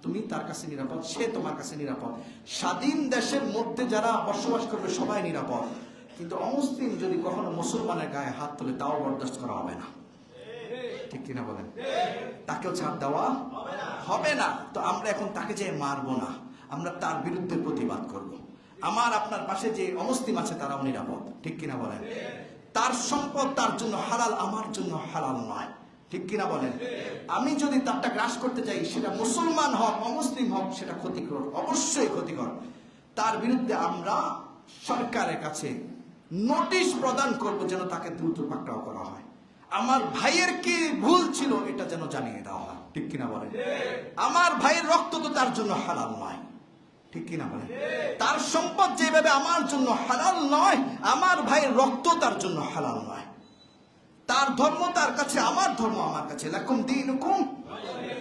তুমি তার কাছে নিরাপদ, সে তোমার কাছে নিরাপদ। স্বাধীন দেশের মধ্যে যারা বসবাস করবে সবাই নিরাপদ, কিন্তু অমুসলিম যদি কখনো মুসলমানের গায়ে হাত তোলে, তাও বরদাস্ত করা হবে না, ঠিক কিনা বলেন? তাকেও ছাড় দেওয়া হবে না। তো আমরা এখন তাকে যে মারবো না, আমরা তার বিরুদ্ধে প্রতিবাদ করব। আমার আপনার পাশে যে অমুসলিম আছে তারাও নিরাপদ, ঠিক কিনা বলেন? তার সম্পদ তার জন্য হালাল, আমার জন্য হালাল নয়, ঠিক কিনা বলেন? আমি যদি তারটা গ্রাস করতে চাই, সেটা মুসলমান হোক অমুসলিম হোক, সেটা ক্ষতিকর, অবশ্যই ক্ষতিকর। তার বিরুদ্ধে আমরা সরকারের কাছে নোটিশ প্রদান করব যেন তাকে দ্রুত পাকড়াও করা হয়। আমার ভাইয়ের কি ভুল ছিল এটা যেন জানিয়ে দেওয়া হয়, ঠিক কিনা বলেন? আমার ভাইয়ের রক্ত তো তার জন্য হালাল নয়, ঠিক কিনা বলে? তার সম্পদ যেভাবে আমার জন্য হালাল নয়, আমার ভাইয়ের রক্ত তার জন্য হালাল নয়। তার ধর্ম তার কাছে, আমার ধর্ম আমার কাছে। লাকুম দীনুকুম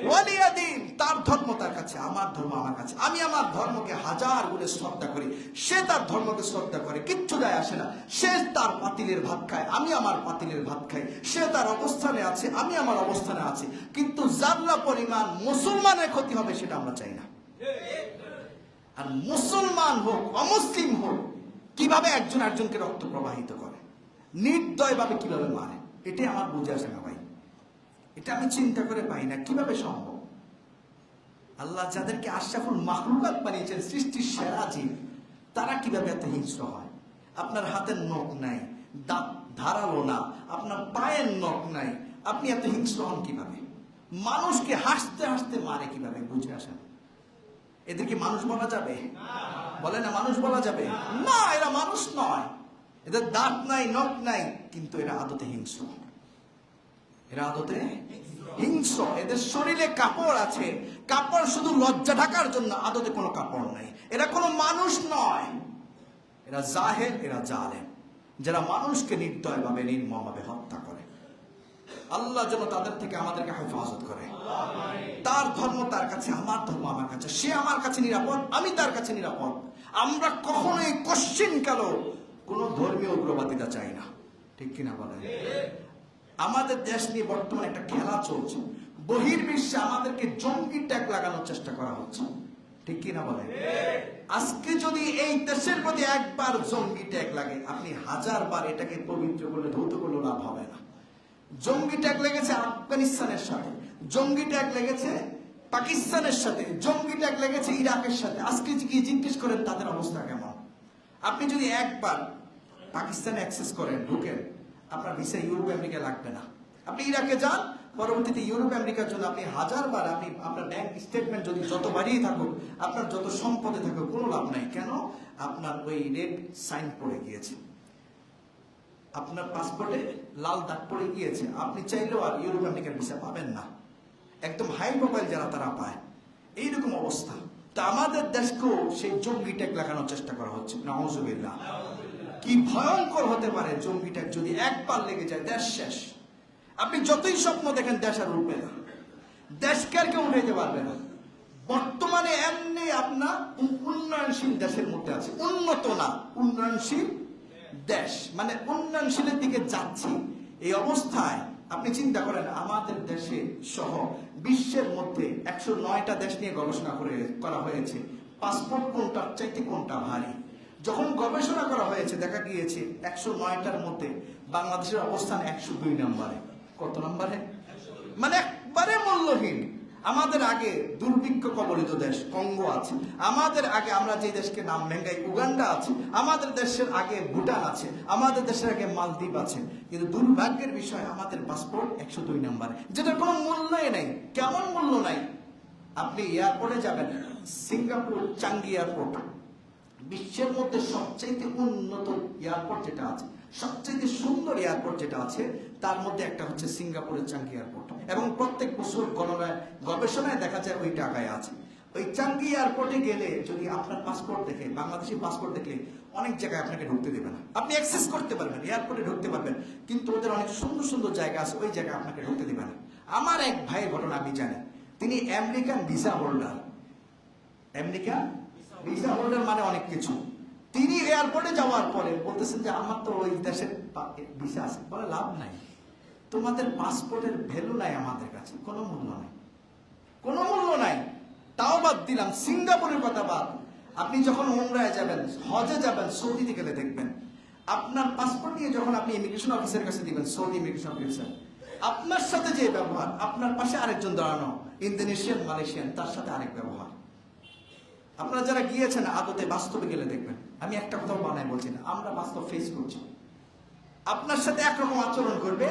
ওয়ালিয়া দীন। তার ধর্ম তার কাছে, আমার ধর্ম আমার কাছে। আমি আমার ধর্মকে হাজার গুণে শ্রদ্ধা করি, সে তার ধর্মকে শ্রদ্ধা করে, কিচ্ছু যায় আসে না। সে তার পাতিলের ভাত খায়, আমি আমার পাতিলের ভাত খাই। সে তার অবস্থানে আছে, আমি আমার অবস্থানে আছি। কিন্তু জাররা পরিমাণ মুসলমানের ক্ষতি হবে সেটা আমরা চাই না। আর মুসলমান হোক অমুসলিম হোক, কিভাবে একজন একজনকে রক্ত প্রবাহিত করে, নির্দয় ভাবে কিভাবে মারে, এটাই আমার বুঝে আসে না ভাই। এটা আমি চিন্তা করে পাই না কিভাবে সম্ভব। আল্লাহ যাদেরকে আশরাফুল মাখলুকাত বানিয়েছেন, সৃষ্টির সেরা জীব, তারা কিভাবে এত হিংস্র হয়? আপনার হাতের নখ নাই, দাঁত ধারালো না, আপনার পায়ের নখ নাই, আপনি এত হিংস্র হন কিভাবে? মানুষকে হাসতে হাসতে মারে কিভাবে, বুঝে আসেন? এদেরকে মানুষ বলা যাবে? বলে না মানুষ বলা যাবে না। এরা মানুষ নয়, এদের দাঁত নাই, নখ নাই, কিন্তু এরা আদতে হিংস্র। এরা আদতে হিংস্র। এদের শরীরে কাপড় আছে, কাপড় শুধু লজ্জা ঢাকার জন্য, আদতে কোনো কাপড় নাই। এরা কোনো মানুষ নয়, এরা জাহেল, এরা জালেম, যারা মানুষকে নির্দয়ভাবে নির্মমভাবে হত্যা করে। আল্লাহ যেন তাদের থেকে আমাদেরকে হেফাজত করে। তার ধর্ম তার কাছে, আমার ধর্ম আমার কাছে। সে আমার কাছে নিরাপদ, আমি তার কাছে নিরাপদ। আমরা কখনোই কোশ্চিন কাল কোন ধর্মীয় উগ্রবাদিতা চাই না, ঠিক কিনা বলেন? আমাদের দেশ নিয়ে বর্তমানে একটা খেলা চলছে। বহির্বিশ্বে আমাদেরকে জঙ্গি ট্যাগ লাগানোর চেষ্টা করা হচ্ছে, ঠিক কিনা বলেন? আজকে যদি এই দেশের প্রতি একবার জঙ্গি ট্যাগ লাগে, আপনি হাজারবার এটাকে পবিত্র করলে, ধৌত করলে লাভ হবে না। জঙ্গি ট্যাগ লেগেছে আফগানিস্তানের সাথে, জঙ্গি ট্যাগ লেগেছে পাকিস্তানের সাথে, জঙ্গি ট্যাগ লেগেছে ইরাকের সাথে। আজকে কি জিজ্ঞেস করেন তাদের অবস্থা কেমন? আপনি যদি একবার পাকিস্তানে অ্যাক্সেস করেন, ঢুকেন, আপনার ভিসা ইউরোপ আমেরিকা লাগবে না। আপনি ইরাকে যান, পরবর্তীতে ইউরোপ আমেরিকার জন্য আপনি হাজারবার, আপনি আপনার ব্যাংক স্টেটমেন্ট যদি যত বাড়িয়ে থাকুক, আপনার যত সম্পদে থাকুক, কোনো লাভ নাই। কেন? আপনার ওই রেড সাইন পড়ে গিয়েছে, আপনার পাসপোর্টে লাল দাগ পড়ে গিয়েছে। আপনি চাইলেও আর ইউরোপ আমেরিকার ভিসা পাবেন না। একদম হাই প্রোফাইল যারা, তারা পায়। এইরকম অবস্থা। তা আমাদের দেশকেও সেই জঙ্গি ট্যাগ লাগানোর চেষ্টা করা হচ্ছে। নাউজুবিল্লাহ। কি ভয়ঙ্কর হতে পারে জঙ্গি ট্যাগ যদি একবার লেগে যায়, দেশ শেষ। আপনি যতই স্বপ্ন দেখেন, দেশ আর উঠবে না, দেশকে আর কেউ উঠাইতে পারবে না। বর্তমানে এমনি আপনার উন্নয়নশীল দেশের মধ্যে আছে, উন্নত না, উন্নয়নশীল দেশ, মানে উন্নয়নশীলের দিকে যাচ্ছি। এই অবস্থায় আপনি চিন্তা করেন, আমাদের দেশে সহ বিশ্বের মধ্যে 109টা দেশ নিয়ে গবেষণা করা হয়েছে, পাসপোর্ট কোনটার চাইতে কোনটা ভারী। যখন গবেষণা করা হয়েছে, দেখা গিয়েছে 109টার মধ্যে বাংলাদেশের অবস্থান 102 নম্বরে। কত নম্বরে? মানে একবারে মূল্যহীন। আমাদের আগে দুর্ভিক্ষ কবলিত দেশ কঙ্গো আছে, আমাদের আগে আমরা যে দেশকে নাম ভেঙ্গাই উগান্ডা আছে, আমাদের দেশের আগে ভুটান আছে, আমাদের দেশের আগে মালদ্বীপ আছে। কিন্তু দুর্ভাগ্যের বিষয়, আমাদের পাসপোর্ট 102 নম্বরে, যেটার কোনো মূল্যই নাই। কেমন মূল্য নাই? আপনি এয়ারপোর্টে যাবেন, সিঙ্গাপুর চাঙ্গি এয়ারপোর্ট, বিশ্বের মধ্যে সবচেয়ে উন্নত এয়ারপোর্ট যেটা আছে, সবচেয়ে সুন্দর এয়ারপোর্ট যেটা আছে, তার মধ্যে একটা হচ্ছে সিঙ্গাপুরের চাঙ্গি এয়ারপোর্ট। এবং প্রত্যেক বছর গবেষণায় দেখা যায় ওই টাকায় আছে। ওই চাঙ্গি এয়ারপোর্টে গেলে যদি আপনার পাসপোর্ট দেখে, বাংলাদেশি পাসপোর্ট দেখলে, অনেক জায়গায় আপনাকে ঢুকতে দেবে না। আপনি অ্যাক্সেস করতে পারবেন, এয়ারপোর্টে ঢুকতে পারবেন, কিন্তু ওদের অনেক সুন্দর সুন্দর জায়গা আছে, ওই জায়গায় আপনাকে ঢুকতে দেবে না। আমার এক ভাইয়ের ঘটনা আমি জানি। তিনি American visa holder. American visa holder মানে অনেক কিছু। তিনি এয়ারপোর্টে যাওয়ার পরে বলতেছেন যে আমার তো ওই দেশের ভিসা আছে। বলে লাভ নাই, তোমাদের পাসপোর্টের ভ্যালু নাই আমাদের কাছে, কোনো মূল্য নাই, কোনো মূল্য নাই। তাও বাদ দিলাম, সিঙ্গাপুরের কথা বাদ। আপনি যখন উমরায় যাবেন, হজে যাবেন, সৌদিতে গেলে দেখবেন, আপনার পাসপোর্ট নিয়ে যখন আপনি ইমিগ্রেশন অফিসারের কাছে দিবেন, সৌদি ইমিগ্রেশন অফিসার, আপনার সাথে যে ব্যবহার, আপনার পাশে আরেকজন দাঁড়ানো ইন্দোনেশিয়ান, মালয়েশিয়ান, তার সাথে আরেক ব্যবহার। আপনারা যারা গিয়েছেন, আদতে বাস্তবে গেলে দেখবেন, আমি একটা কথাও বানাই বলছি না, আমরা বাস্তব ফেস করছি। আপনার সাথে একরকম আচরণ করবে,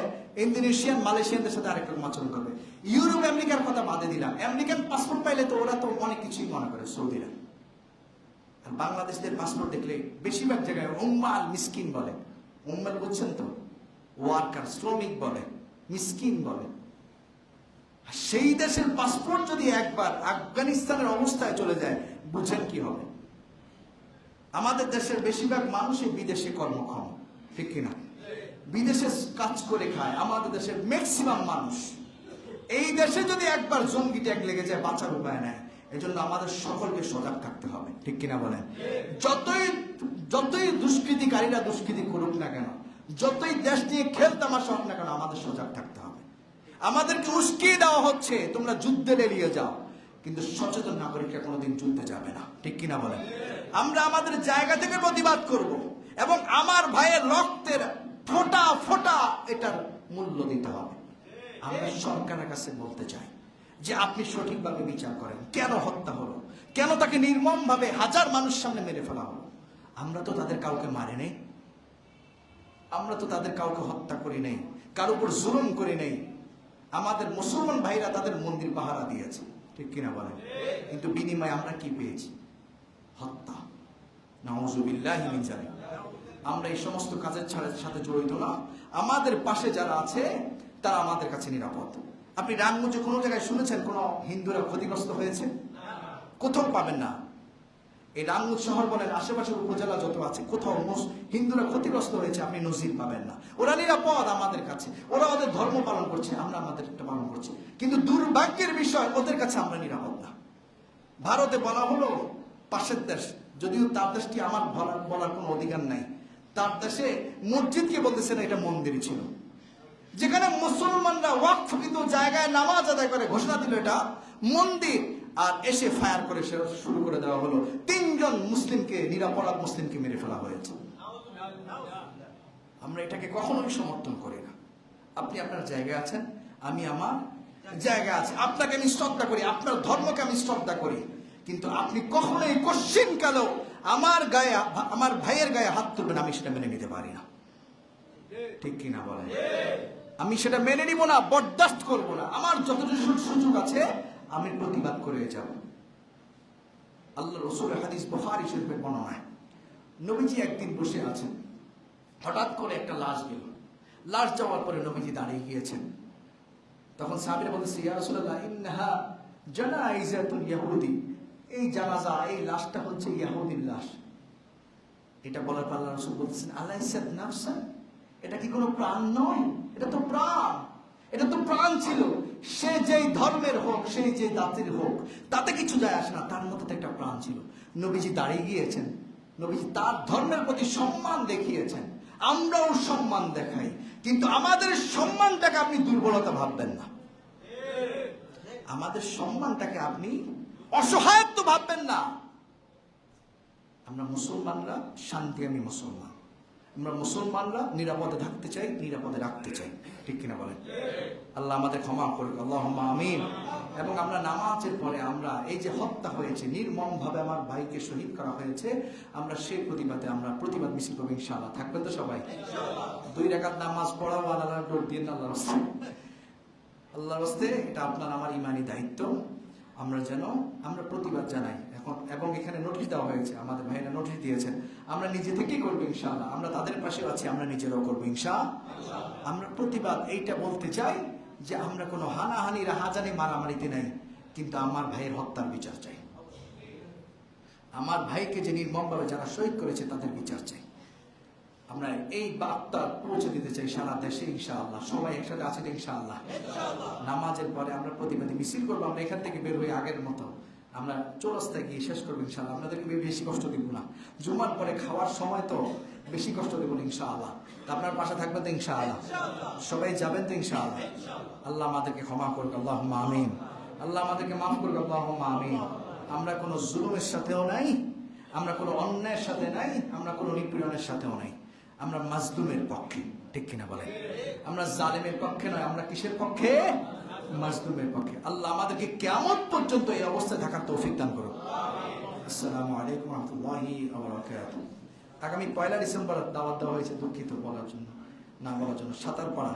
ইন্দোনেশিয়ান, মালয়েশিয়ানদের সাথে আরেক রকম আচরণ করবে। ইউরোপ আমেরিকার কথা বাদে দিলাম, আমেরিকান পাসপোর্ট পাইলে তো ওরা তো অনেক কিছুই মনে করে সৌদিরা। আর বাংলাদেশদের পাসপোর্ট দেখলে বেশিরভাগ জায়গায় উম্মাল মিসকিন বলে। উম্মাল বুঝছেন তো? ওয়ার্কার, শ্রমিক বলে, মিসকিন বলে। সেই দেশের পাসপোর্ট যদি একবার আফগানিস্তানের অবস্থায় চলে যায়, বুঝেন কি হবে? আমাদের দেশের বেশিরভাগ মানুষই বিদেশে কর্মক্ষম, ঠিক কিনা? বিদেশে কাজ করে খায় আমাদের দেশের ম্যাক্সিমাম মানুষ। এই দেশে যদি একবার জঙ্গি ট্যাগ লেগে যায় বাঁচার উপায় নাই। এজন্য আমাদের সকলকে সজাগ থাকতে হবে, ঠিক কিনা বলেন? যতই দুষ্কৃতিকারীরা দুষ্কৃতি করুক না কেন, যতই দেশ নিয়ে খেলতামাশা হোক না কেন, আমাদের সজাগ থাকতে হবে। আমাদেরকে উস্কিয়ে দেওয়া হচ্ছে তোমরা যুদ্ধে লেলিয়ে যাও, কিন্তু সচেতন নাগরিকরা কোনোদিন যুদ্ধে যাবে না, ঠিক কিনা বলেন? আমরা আমাদের জায়গা থেকে প্রতিবাদ করব এবং আমার ভাইয়ের রক্তের ফোঁটা ফোঁটা এটার মূল্য দিতে হবে। আমরা সরকারের কাছে বলতে চাই যে আপনি সঠিকভাবে বিচার করেন, কেন হত্যা হলো, কেন তাকে নির্মমভাবে হাজার মানুষ সামনে মেরে ফেলা হলো। আমরা তো তাদের কাউকে মারি নেই, আমরা তো তাদের কাউকে হত্যা করি নাই, কার উপর জুলুম করি নাই। আমাদের মুসলমান ভাইরা তাদের মন্দির পাহারা দিয়েছে, ঠিক কিনা বলেন? কিন্তু বিনিময়ে আমরা কি পেয়েছি? হত্যা। নাউযুবিল্লাহি মিন যালিক। আমরা এই সমস্ত কাজের সাথে জড়িত না। আমাদের পাশে যারা আছে তারা আমাদের কাছে নিরাপদ। আপনি রামগঞ্জে কোনো জায়গায় শুনেছেন কোনো হিন্দুরা ক্ষতিগ্রস্ত হয়েছে? কোথাও পাবেন না। এই রামগঞ্জ শহর বলেন, আশেপাশের উপজেলা যত আছে, কোথাও হিন্দুরা ক্ষতিগ্রস্ত হয়েছে আপনি নজির পাবেন না। ওরা নিরাপদ আমাদের কাছে, ওরা ওদের ধর্ম পালন করছে, আমরা আমাদেরটা পালন করছি। কিন্তু দুর্ভাগ্যের বিষয়, ওদের কাছে আমরা নিরাপদ না। ভারতে বলা হলো পাশের দেশ, যদিও তার দেশটি আমার বলার কোনো অধিকার নাই, তার দেশে মসজিদকে বলতেছে না এটা মন্দিরই ছিল। যেখানে মুসলমানরা ওয়াকফকৃত জায়গায় নামাজ আদায় করে ঘোষণা দিল এটা মন্দির, আর এসে ফায়ার করে শুরু করে দেওয়া হলো। 3 জন মুসলিমকে, নিরাপরাধ মুসলিমকে মেরে ফেলা হয়েছে। আমরা এটাকে কখনোই সমর্থন করি না। আপনি আপনার জায়গায় আছেন, আমি আমার জায়গা আছে, আপনাকে আমি শ্রদ্ধা করি, আপনার ধর্মকে আমি শ্রদ্ধা করি, কিন্তু আপনি কখনোই কোশ্চিনকালেও আমার গায়ে, আমার ভাইয়ের গায়ে হাত তুলবেন, আমি সেটা মেনে নিতে পারি না, ঠিক কিনা বলেন? আমি সেটা মেনে নিব না, বরদাস্ত করব না। আমার যতটুকু সুযোগ আছে আমি প্রতিবাদ করে যাব। আল্লাহ রাসূলের হাদিস বুখারী শরীফের বর্ণনায়, নবীজি একদিন বসে আছেন, হঠাৎ করে একটা লাশ গেল। লাশ যাওয়ার পরে নবীজি দাঁড়িয়ে গিয়েছেন। তখন সাহাবীরা বলতেছে, ইয়া রাসূলুল্লাহ ইন্নাহা জানাইজাতুল ইহুদি, এই জানাজা, এই লাশটা হচ্ছে ইহুদির লাশ। এটা বলার পর আল্লাহ রাসূল বলতেছেন, আলাইসাত নাফসা, এটা কি কোনো প্রাণ নয়? এটা তো প্রাণ, এটা তো প্রাণ ছিল। সে যেই ধর্মের হোক, সেই যে জাতির হোক, তাতে কিছু যায় আসে না, তার মধ্যে তো একটা প্রাণ ছিল। নবীজি দাঁড়িয়ে গিয়েছেন, নবীজি তার ধর্মের প্রতি সম্মান দেখিয়েছেন। আমরাও সম্মান দেখাই, কিন্তু আমাদের সম্মানটাকে আপনি দুর্বলতা ভাববেন না, আমাদের সম্মানটাকে আপনি অসহায়ত্ব ভাববেন না। আমরা মুসলমানরা শান্তি, আমি মুসলমান, আমরা মুসলমানরা নিরাপদে থাকতে চাই, নিরাপদে রাখতে চাই, ঠিক কিনা বলেন? আল্লাহ আমাদের ক্ষমা করুক, আল্লাহুম্মা আমিন। এবং আমরা নামাজের পরে আমরা এই যে হত্যা হয়েছে, নির্মম ভাবে আমার ভাইকে শহীদ করা হয়েছে, আমরা সেই প্রতিবাদে আমরা প্রতিবাদ মিছিল করবো ইনশাআল্লাহ। থাকবেন তো সবাই? 2 রাকাত নামাজ পড়াও, আল্লাহর ডোর দিয়ে আল্লাহর রাস্তে, আল্লাহর রাস্তে, এটা আপনার আমার ইমানি দায়িত্ব। আমরা যেন আমরা প্রতিবাদ জানাই এখন, এবং এখানে নোটিশ দেওয়া হয়েছে, আমাদের ভাইরা নোটিশ দিয়েছেন, আমরা নিজে থেকেই করবো ইনশাআল্লাহ। আমরা তাদের পাশেও আছি, আমরা নিজেরাও করবো ইনশাআল্লাহ। আমরা প্রতিবাদ এইটা বলতে চাই যে আমরা কোনো হানাহানি, রাহাজানি, মারামারিতে নাই, কিন্তু আমার ভাইয়ের হত্যার বিচার চাই। আমার ভাইকে যে নির্মমভাবে যারা শহীদ করেছে তাদের বিচার চাই। আমরা এই বার্তা পৌঁছে দিতে চাই সারা দেশে ইনশাআল্লাহ। সবাই একসাথে আছে ইনশাআল্লাহ। নামাজের পরে আমরা প্রতিবাদী মিছিল করবো। আমরা এখান থেকে বের হয়ে আগের মতো আমরা চৌরাস্তায় গিয়ে শেষ করবো ইনশাআল্লাহ। আপনাদেরকে বেশি কষ্ট দিব না, জুমার পরে খাওয়ার সময় তো বেশি কষ্ট দেবো না ইনশাআল্লাহ। আপনার পাশে থাকবেন তো ইনশাআল্লাহ, সবাই যাবেন তো ইনশাআল্লাহ। আল্লাহ আমাদেরকে ক্ষমা করুক, আল্লাহুম্মা আমিন। আল্লাহ আমাদেরকে মাফ করুক, আল্লাহুম্মা আমিন। আমরা কোনো জুলুমের সাথেও নাই, আমরা কোনো অন্যায়ের সাথে নাই, আমরা কোনো নিপীড়নের সাথেও নাই। আমরা মাজলুমের পক্ষে, ঠিক কিনা বলেন? আমরা জালেমের পক্ষে নয়, আমরা কিসের পক্ষে? মাজলুমের পক্ষে। আল্লাহ আমাদেরকে কিয়ামত পর্যন্ত এই অবস্থায় থাকার তৌফিক দান করুন। আসসালামু আলাইকুম ওয়া রাহমাতুল্লাহি ওয়া বারাকাতুহু। আগামী 1 ডিসেম্বর দাওয়াত দেওয়া হয়েছে, দুঃখিত বলার জন্য, না বলার জন্য, সাঁতারপাড়া।